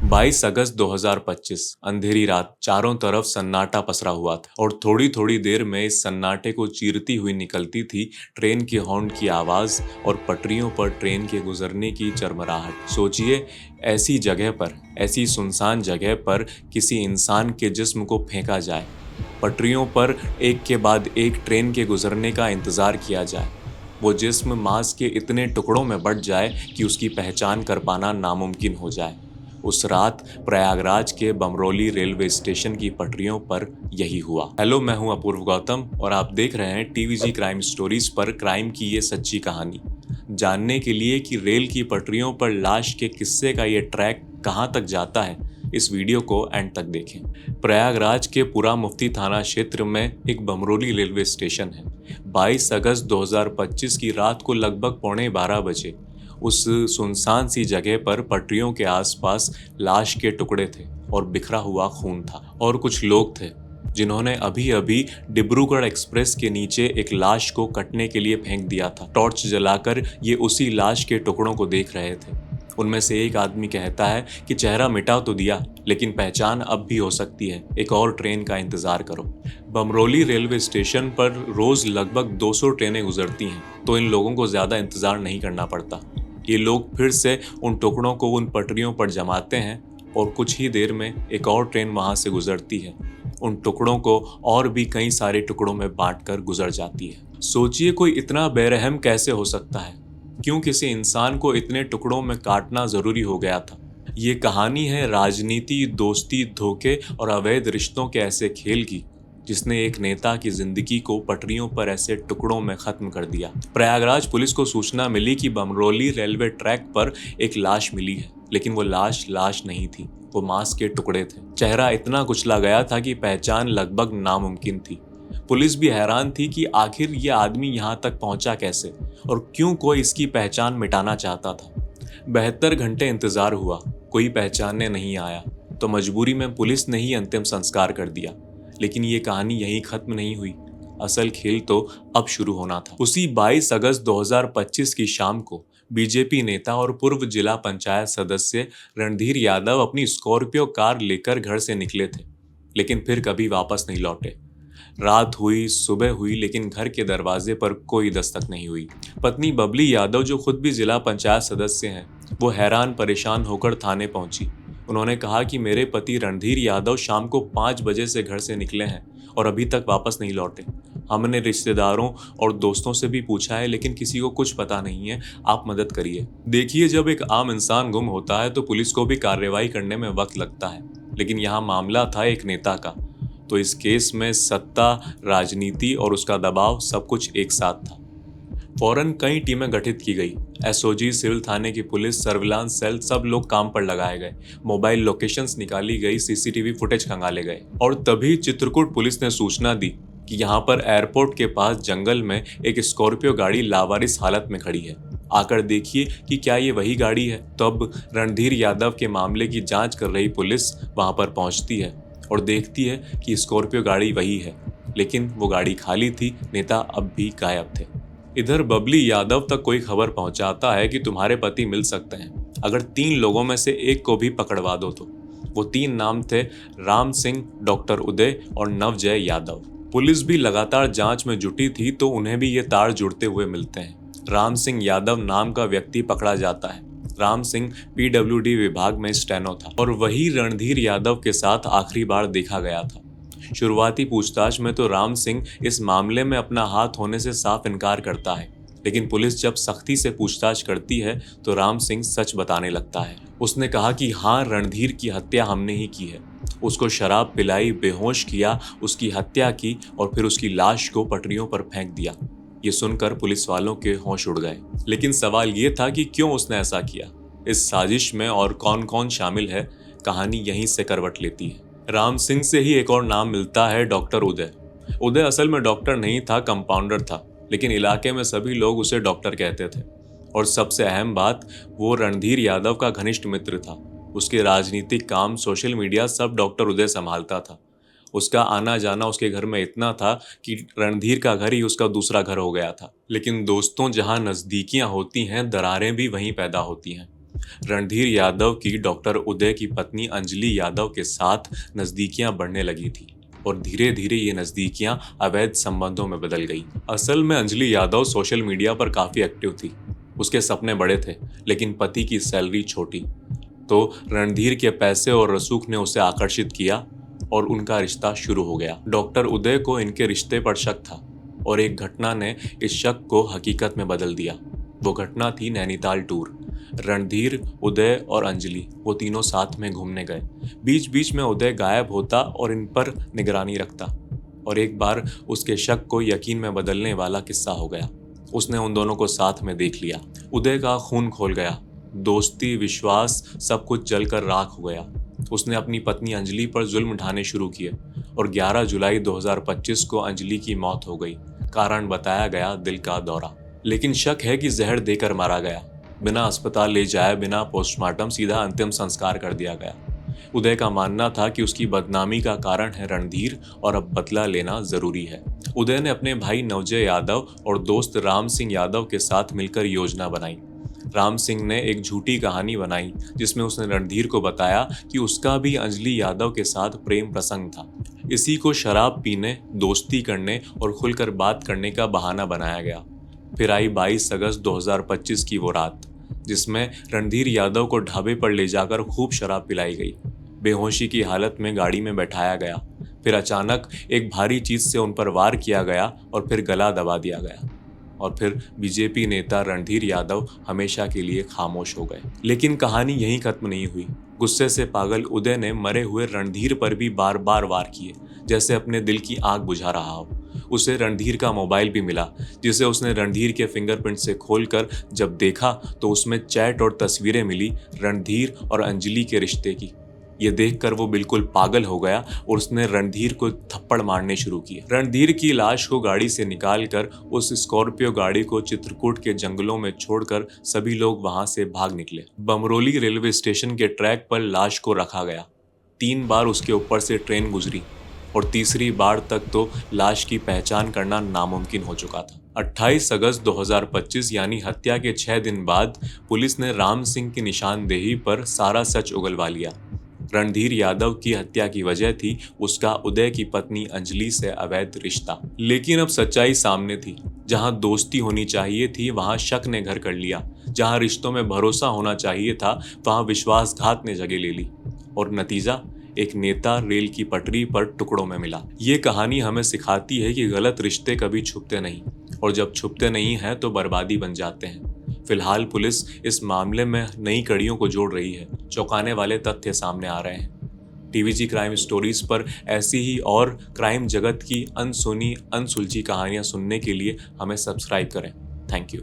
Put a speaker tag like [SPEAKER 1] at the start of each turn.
[SPEAKER 1] 22 अगस्त 2025 अंधेरी रात, चारों तरफ सन्नाटा पसरा हुआ था और थोड़ी थोड़ी देर में इस सन्नाटे को चीरती हुई निकलती थी ट्रेन के हॉर्न की आवाज और पटरियों पर ट्रेन के गुजरने की चरमराहट। सोचिए, ऐसी जगह पर, ऐसी सुनसान जगह पर किसी इंसान के जिस्म को फेंका जाए, पटरियों पर एक के बाद एक ट्रेन के गुजरने का इंतजार किया जाए, वो जिस्म मांस के इतने टुकड़ों में बंट जाए कि उसकी पहचान कर पाना नामुमकिन हो जाए। उस रात प्रयागराज के बमरोली रेलवे स्टेशन की पटरियों पर यही हुआ। हेलो, मैं हूं अपूर्व गौतम और आप देख रहे हैं टीवीजी क्राइम स्टोरीज पर क्राइम की ये सच्ची कहानी। जानने के लिए कि रेल की पटरियों पर लाश के किस्से का ये ट्रैक कहां तक जाता है, इस वीडियो को एंड तक देखें। प्रयागराज के पुरा मुफ्ती थाना क्षेत्र में एक बमरोली रेलवे स्टेशन है। 22 अगस्त 2025 की रात को लगभग 11:15 बजे उस सुनसान सी जगह पर पटरियों के आसपास लाश के टुकड़े थे और बिखरा हुआ खून था। और कुछ लोग थे जिन्होंने अभी अभी डिब्रूगढ़ एक्सप्रेस के नीचे एक लाश को कटने के लिए फेंक दिया था। टॉर्च जलाकर ये उसी लाश के टुकड़ों को देख रहे थे। उनमें से एक आदमी कहता है कि चेहरा मिटा तो दिया, लेकिन पहचान अब भी हो सकती है, एक और ट्रेन का इंतजार करो। बमरोली रेलवे स्टेशन पर रोज लगभग 200 ट्रेनें गुजरती हैं, तो इन लोगों को ज्यादा इंतजार नहीं करना पड़ता। ये लोग फिर से उन टुकड़ों को उन पटरियों पर जमाते हैं और कुछ ही देर में एक और ट्रेन वहां से गुजरती है। उन टुकड़ों को और भी कई सारे टुकड़ों में बांटकर गुजर जाती है। सोचिए, कोई इतना बेरहम कैसे हो सकता है? क्यों किसी इंसान को इतने टुकड़ों में काटना जरूरी हो गया था? ये कहानी है राजनीति, दोस्ती, धोखे और अवैध रिश्तों के ऐसे खेल की, जिसने एक नेता की जिंदगी को पटरियों पर ऐसे टुकड़ों में खत्म कर दिया। प्रयागराज पुलिस को सूचना मिली कि बमरोली रेलवे ट्रैक पर एक लाश मिली है, लेकिन वो लाश नहीं थी, वो मांस के टुकड़े थे। चेहरा इतना कुचला गया था कि पहचान लगभग नामुमकिन थी। पुलिस भी हैरान थी कि आखिर ये आदमी यहाँ तक पहुंचा कैसे और क्यों कोई इसकी पहचान मिटाना चाहता था। 72 घंटे इंतजार हुआ, कोई पहचानने नहीं आया, तो मजबूरी में पुलिस ने ही अंतिम संस्कार कर दिया। लेकिन ये कहानी यहीं खत्म नहीं हुई। असल खेल तो अब शुरू होना था। उसी 22 अगस्त 2025 की शाम को बीजेपी नेता और पूर्व जिला पंचायत सदस्य रणधीर यादव अपनी स्कॉर्पियो कार लेकर घर से निकले थे, लेकिन फिर कभी वापस नहीं लौटे। रात हुई, सुबह हुई, लेकिन घर के दरवाजे पर कोई दस्तक नहीं हुई। पत्नी बबली यादव, जो खुद भी जिला पंचायत सदस्य हैं, वो हैरान परेशान होकर थाने पहुंची। उन्होंने कहा कि मेरे पति रणधीर यादव शाम को 5 बजे से घर से निकले हैं और अभी तक वापस नहीं लौटे। हमने रिश्तेदारों और दोस्तों से भी पूछा है, लेकिन किसी को कुछ पता नहीं है। आप मदद करिए। देखिए, जब एक आम इंसान गुम होता है तो पुलिस को भी कार्रवाई करने में वक्त लगता है, लेकिन यहाँ मामला था एक नेता का, तो इस केस में सत्ता, राजनीति और उसका दबाव सब कुछ एक साथ था। फौरन कई टीमें गठित की गई। एसओजी, सिविल थाने की पुलिस, सर्विलांस सेल, सब लोग काम पर लगाए गए। मोबाइल लोकेशंस निकाली गई, सीसीटीवी फुटेज खंगाले गए। और तभी चित्रकूट पुलिस ने सूचना दी कि यहाँ पर एयरपोर्ट के पास जंगल में एक स्कॉर्पियो गाड़ी लावारिस हालत में खड़ी है। आकर देखिए कि क्या ये वही गाड़ी है। तब रणधीर यादव के मामले की जांच कर रही पुलिस वहां पर पहुंचती है और देखती है कि स्कॉर्पियो गाड़ी वही है, लेकिन वो गाड़ी खाली थी। नेता अब भी गायब थे। इधर बबली यादव तक कोई खबर पहुंचाता है कि तुम्हारे पति मिल सकते हैं, अगर 3 लोगों में से एक को भी पकड़वा दो तो। वो 3 नाम थे राम सिंह, डॉक्टर उदय और नवजय यादव। पुलिस भी लगातार जांच में जुटी थी, तो उन्हें भी ये तार जुड़ते हुए मिलते हैं। राम सिंह यादव नाम का व्यक्ति पकड़ा जाता है। राम सिंह पीडब्ल्यूडी विभाग में स्टेनो था और वही रणधीर यादव के साथ आखिरी बार देखा गया था। शुरुआती पूछताछ में तो राम सिंह इस मामले में अपना हाथ होने से साफ इनकार करता है, लेकिन पुलिस जब सख्ती से पूछताछ करती है तो राम सिंह सच बताने लगता है। उसने कहा कि हाँ, रणधीर की हत्या हमने ही की है। उसको शराब पिलाई, बेहोश किया, उसकी हत्या की और फिर उसकी लाश को पटरियों पर फेंक दिया। ये सुनकर पुलिस वालों के होश उड़ गए। लेकिन सवाल ये था कि क्यों उसने ऐसा किया, इस साजिश में और कौन कौन शामिल है। कहानी यहीं से करवट लेती है। राम सिंह से ही एक और नाम मिलता है, डॉक्टर उदय। उदय असल में डॉक्टर नहीं था, कंपाउंडर था, लेकिन इलाके में सभी लोग उसे डॉक्टर कहते थे। और सबसे अहम बात, वो रणधीर यादव का घनिष्ठ मित्र था। उसके राजनीतिक काम, सोशल मीडिया सब डॉक्टर उदय संभालता था। उसका आना जाना उसके घर में इतना था कि रणधीर का घर ही उसका दूसरा घर हो गया था। लेकिन दोस्तों, जहां नजदीकियां होती हैं, दरारें भी वहीं पैदा होती हैं। रणधीर यादव की डॉक्टर उदय की पत्नी अंजलि यादव के साथ नजदीकियां बढ़ने लगी थी और धीरे धीरे ये नजदीकियां अवैध संबंधों में बदल गई। असल में अंजलि यादव सोशल मीडिया पर काफी एक्टिव थी। उसके सपने बड़े थे, लेकिन पति की सैलरी छोटी। तो रणधीर के पैसे और रसूख ने उसे आकर्षित किया और उनका रिश्ता शुरू हो गया। डॉक्टर उदय को इनके रिश्ते पर शक था और एक घटना ने इस शक को हकीकत में बदल दिया। वो घटना थी नैनीताल टूर। रणधीर, उदय और अंजलि वो तीनों साथ में घूमने गए। बीच बीच में उदय गायब होता और इन पर निगरानी रखता, और एक बार उसके शक को यकीन में बदलने वाला किस्सा हो गया। उसने उन दोनों को साथ में देख लिया। उदय का खून खोल गया, दोस्ती, विश्वास सब कुछ जलकर राख हो गया। उसने अपनी पत्नी अंजलि पर जुल्म ढाने शुरू किए और 11 जुलाई 2025 को अंजलि की मौत हो गई। कारण बताया गया दिल का दौरा, लेकिन शक है कि जहर देकर मारा गया। बिना अस्पताल ले जाए, बिना पोस्टमार्टम, सीधा अंतिम संस्कार कर दिया गया। उदय का मानना था कि उसकी बदनामी का कारण है रणधीर और अब बदला लेना जरूरी है। उदय ने अपने भाई नवजय यादव और दोस्त राम सिंह यादव के साथ मिलकर योजना बनाई। राम सिंह ने एक झूठी कहानी बनाई जिसमें उसने रणधीर को बताया कि उसका भी अंजलि यादव के साथ प्रेम प्रसंग था। इसी को शराब पीने, दोस्ती करने और खुलकर बात करने का बहाना बनाया गया। फिर आई 22 अगस्त 2025 की वो रात, जिसमें रणधीर यादव को ढाबे पर ले जाकर खूब शराब पिलाई गई। बेहोशी की हालत में गाड़ी में बैठाया गया। फिर अचानक एक भारी चीज से उन पर वार किया गया और फिर गला दबा दिया गया। और फिर बीजेपी नेता रणधीर यादव हमेशा के लिए खामोश हो गए। लेकिन कहानी यहीं खत्म नहीं हुई। गुस्से से पागल उदय ने मरे हुए रणधीर पर भी बार बार वार किए, जैसे अपने दिल की आग बुझा रहा हो। उसे रणधीर का मोबाइल भी मिला, जिसे उसने रणधीर के फिंगरप्रिंट से खोलकर जब देखा तो उसमें चैट और तस्वीरें मिली रणधीर और अंजलि के रिश्ते की। ये देखकर वो बिल्कुल पागल हो गया और उसने रणधीर को थप्पड़ मारने शुरू किए। रणधीर की लाश को गाड़ी से निकालकर उस स्कॉर्पियो गाड़ी को चित्रकूट के जंगलों में छोड़कर सभी लोग वहां से भाग निकले। बमरोली रेलवे स्टेशन के ट्रैक पर लाश को रखा गया। 3 बार उसके ऊपर से ट्रेन गुजरी और तीसरी बार तक तो लाश की पहचान करना नामुमकिन हो चुका था। 28 अगस्त 2025 यानी हत्या के 6 दिन बाद पुलिस ने राम सिंह की निशानदेही पर सारा सच उगलवा लिया। रणधीर यादव की हत्या की वजह थी उसका उदय की पत्नी अंजलि से अवैध रिश्ता। लेकिन अब सच्चाई सामने थी। जहां दोस्ती होनी चाहिए थी, वहां शक ने घर कर लिया। जहां रिश्तों में भरोसा होना चाहिए था, वहां विश्वासघात ने जगह ले ली। और नतीजा, एक नेता रेल की पटरी पर टुकड़ों में मिला। ये कहानी हमें सिखाती है कि गलत रिश्ते कभी छुपते नहीं, और जब छुपते नहीं हैं तो बर्बादी बन जाते हैं। फिलहाल पुलिस इस मामले में नई कड़ियों को जोड़ रही है। चौंकाने वाले तथ्य सामने आ रहे हैं। टीवीजी क्राइम स्टोरीज पर ऐसी ही और क्राइम जगत की अनसुनी, अनसुलझी कहानियां सुनने के लिए हमें सब्सक्राइब करें। Thank you.